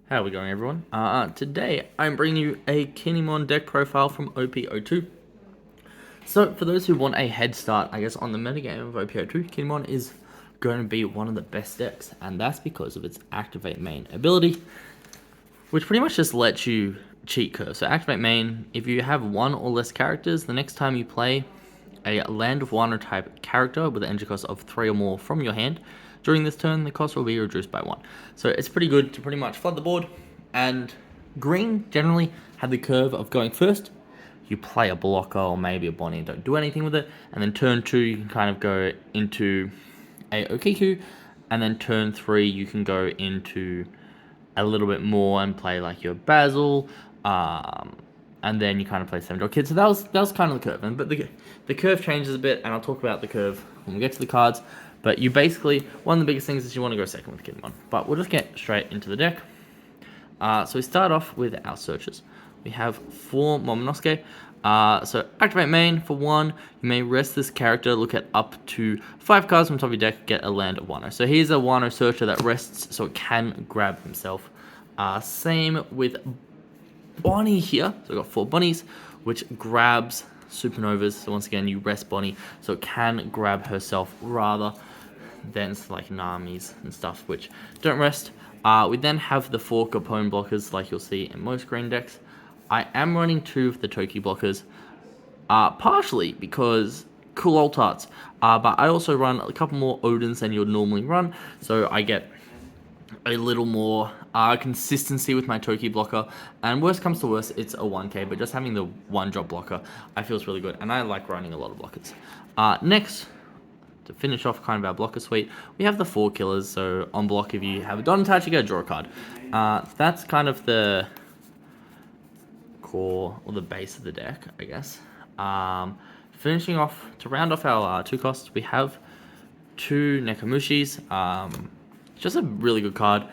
How are we going, everyone? Today I'm bringing you a Kinemon deck profile from OP02. So, for those who want a head start, I guess, on the metagame of OP02, Kinemon is going to be one of the best decks, and that's because of its Activate Main ability, which pretty much just lets you cheat curve. So, Activate Main, if you have one or less characters, the next time you play a Land of Water type character with an energy cost of 3 or more from your hand, during this turn, the cost will be reduced by 1. So it's pretty good to pretty much flood the board. And green generally had the curve of going first. You play a blocker or maybe a Bonnie and don't do anything with it. And then turn 2, you can kind of go into a Okiku. And then turn 3, you can go into a little bit more and play like your Basil. And then you kind of play 7-Drop Kid. So that was kind of the curve. But the curve changes a bit, and I'll talk about the curve when we get to the cards. But you basically, one of the biggest things is you want to go second with Kinemon. But we'll just get straight into the deck. So we start off with our searches. We have 4 Momonosuke. So activate main for 1. You may rest this character, look at up to 5 cards from top of your deck, get a land of Wano. So here's a Wano searcher that rests so it can grab himself. Same with Bonnie here. So we've got 4 bunnies, which grabs supernovas. So once again, you rest Bonnie so it can grab herself rather than like Nami's and stuff, which don't rest. We then have the 4 Capone blockers like you'll see in most green decks. I am running 2 of the Toki blockers, partially because cool alt arts, but I also run a couple more Odins than you'd normally run, so I get a little more consistency with my Toki blocker, and worst comes to worst, it's a 1k, but just having the 1-drop blocker, I feel is really good, and I like running a lot of blockers. Next, to finish off kind of our blocker suite, we have the 4 killers. So on block, if you have a Don attached, you get a draw card. That's kind of the core or the base of the deck, I guess. Finishing off, to round off our 2 costs, we have 2 Nekomushis. Just a really good card.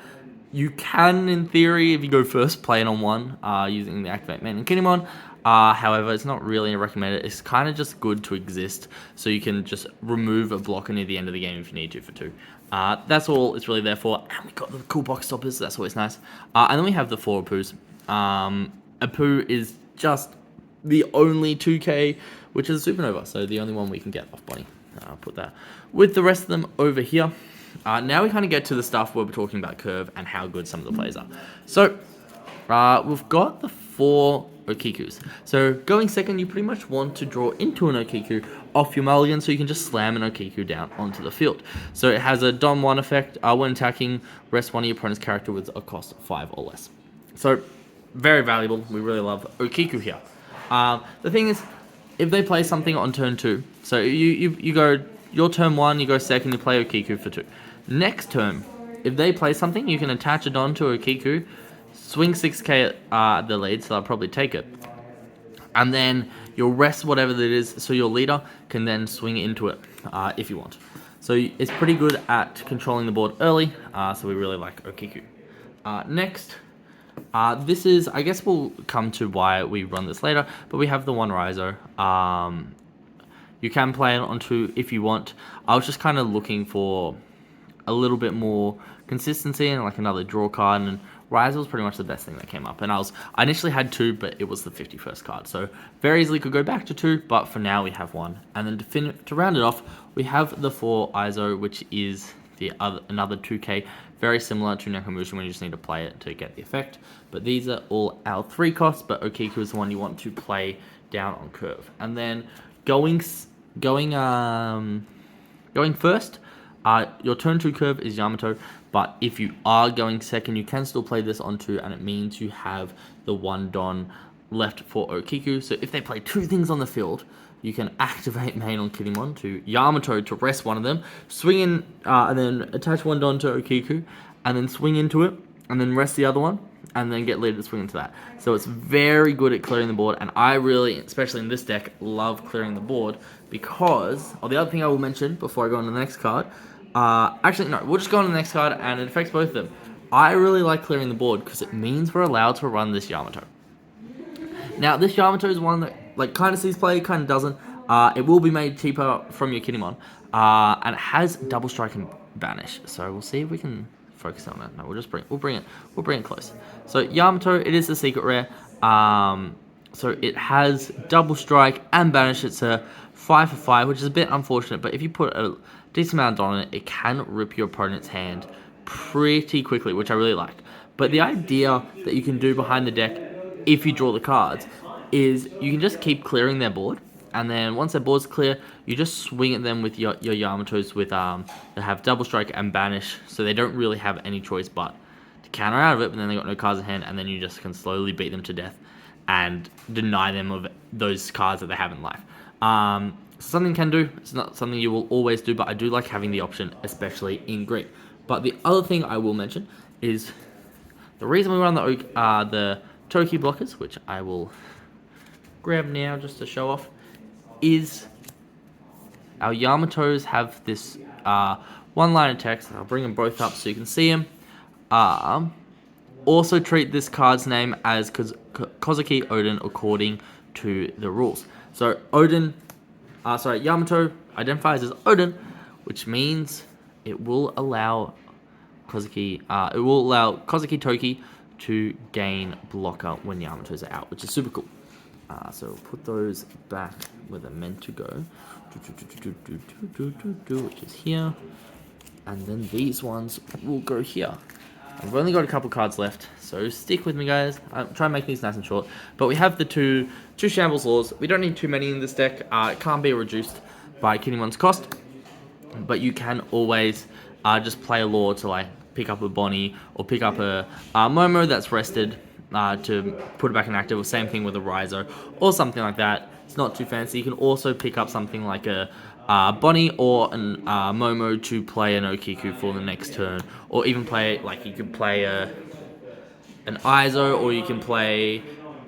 You can, in theory, if you go first, play it on 1 using the Activate Main and Kinemon. However, it's not really recommended. It's kind of just good to exist, so you can just remove a blocker near the end of the game if you need to for 2. That's all it's really there for. And we got the cool box stoppers. That's always nice. And then we have the 4 Apus. Apu is just the only 2k, which is a Supernova, so the only one we can get off Bonnie. I'll put that with the rest of them over here. Now we kind of get to the stuff where we're talking about curve and how good some of the plays are. So we've got the 4 Okikus. So going second, you pretty much want to draw into an Okiku off your mulligan, so you can just slam an Okiku down onto the field. So it has a Dom 1 effect. When attacking, rest one of your opponent's character with a cost of 5 or less. So very valuable. We really love Okiku here. The thing is, if they play something on turn 2, so you go your turn 1, you go second, you play Okiku for 2. Next turn, if they play something, you can attach a Don to Okiku, swing 6k at the lead, so I'll probably take it. And then you'll rest whatever that is, so your leader can then swing into it if you want. So it's pretty good at controlling the board early, so we really like Okiku. Next, this is, I guess we'll come to why we run this later, but we have the 1 Rizo. You can play it on 2 if you want. I was just kind of looking for a little bit more consistency and like another draw card, and Rizo was pretty much the best thing that came up. And I initially had 2, but it was the 51st card, so very easily could go back to 2, but for now we have 1. And then to round it off, we have the 4 Izo, which is another 2k, very similar to Nekomushi when you just need to play it to get the effect. But these are all our 3 costs, but Okiku is the one you want to play down on curve. And then going first, your turn 2 curve is Yamato, but if you are going second, you can still play this on 2, and it means you have the 1 Don left for Okiku. So if they play 2 things on the field, you can activate main on Kinemon to Yamato to rest one of them, swing in, and then attach 1 Don to Okiku, and then swing into it, and then rest the other one, and then get leader to swing into that. So it's very good at clearing the board, and I really, especially in this deck, love clearing the board because, the other thing I will mention before I go on to the next card, actually no, we'll just go on to the next card, and it affects both of them. I really like clearing the board because it means we're allowed to run this Yamato. Now, this Yamato is one that kind of sees play, kind of doesn't. It will be made cheaper from your Kinemon, and it has double strike and banish. So we'll see if we can focus on that. No, we'll bring it close. So Yamato, it is a secret rare. So it has double strike and banish. It's a 5 for 5, which is a bit unfortunate, but if you put a decent amount of dot on it, it can rip your opponent's hand pretty quickly, which I really like. But the idea that you can do behind the deck, if you draw the cards, is you can just keep clearing their board, and then once their board's clear, you just swing at them with your Yamatos with that have double strike and banish, so they don't really have any choice but to counter out of it, but then they got no cards in hand, and then you just can slowly beat them to death and deny them of those cards that they have in life. Something can do. It's not something you will always do, but I do like having the option, especially in green. But the other thing I will mention is the reason we run the Toki blockers, which I will grab now just to show off, is our Yamatos have this one line of text. I'll bring them both up so you can see them. Also treat this card's name as Kozuki Odin according to the rules. So Yamato identifies as Odin, which means it will allow Kozuki Toki to gain blocker when Yamatos are out, which is super cool. So we'll put those back where they're meant to go, which is here, and then these ones will go here. I've only got a couple cards left, so stick with me, guys. I'm trying to make these nice and short. But we have the two Shambles Laws. We don't need too many in this deck. It can't be reduced by Kinnemon's cost, but you can always just play a Law to like pick up a Bonnie or pick up a Momo that's rested to put it back in active. Or same thing with a Rizo or something like that. It's not too fancy. You can also pick up something like a Bonnie or an Momo to play an Okiku for the next turn, or even play, like, you could play an Izo, or you can play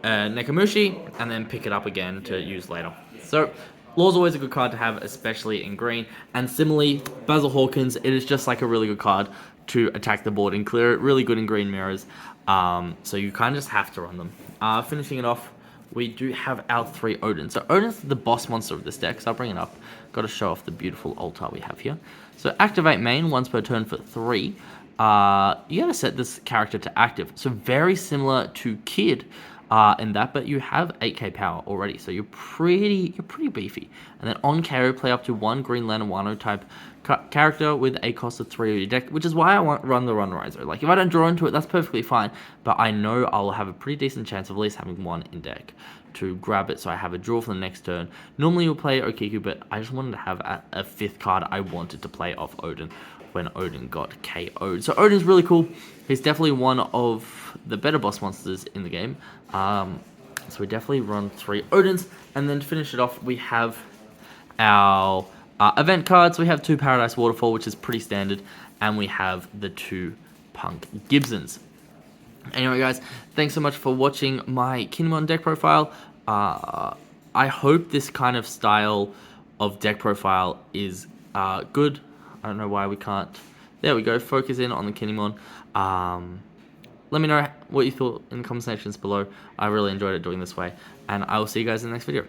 a Nekamushi and then pick it up again to use later. So Law's always a good card to have, especially in green. And similarly, Basil Hawkins, it is just like a really good card to attack the board and clear it. Really good in green mirrors. So you kind of just have to run them. Finishing it off, we do have our 3 Odins. So Odin's the boss monster of this deck, so I'll bring it up. Got to show off the beautiful altar we have here. So activate main once per turn for 3. You gotta set this character to active. So very similar to Kid in that, but you have 8k power already, so you're pretty beefy. And then on KO, play up to 1 Green Lantern Wano type character with a cost of 3 of your deck, which is why I run the Runriser. Like, if I don't draw into it, that's perfectly fine, but I know I'll have a pretty decent chance of at least having 1 in deck to grab it, so I have a draw for the next turn. Normally you'll play Okiku, but I just wanted to have a 5th card I wanted to play off Odin when Odin got KO'd. So Odin's really cool. He's definitely one of the better boss monsters in the game. So we definitely run 3 Odins, and then to finish it off, we have our event cards. We have 2 Paradise Waterfall, which is pretty standard, and we have the 2 Punk Gibsons. Anyway, guys, thanks so much for watching my Kinemon deck profile. I hope this kind of style of deck profile is good. I don't know why we can't. There we go. Focus in on the Kinemon. Let me know what you thought in the comment sections below. I really enjoyed it doing this way, and I will see you guys in the next video.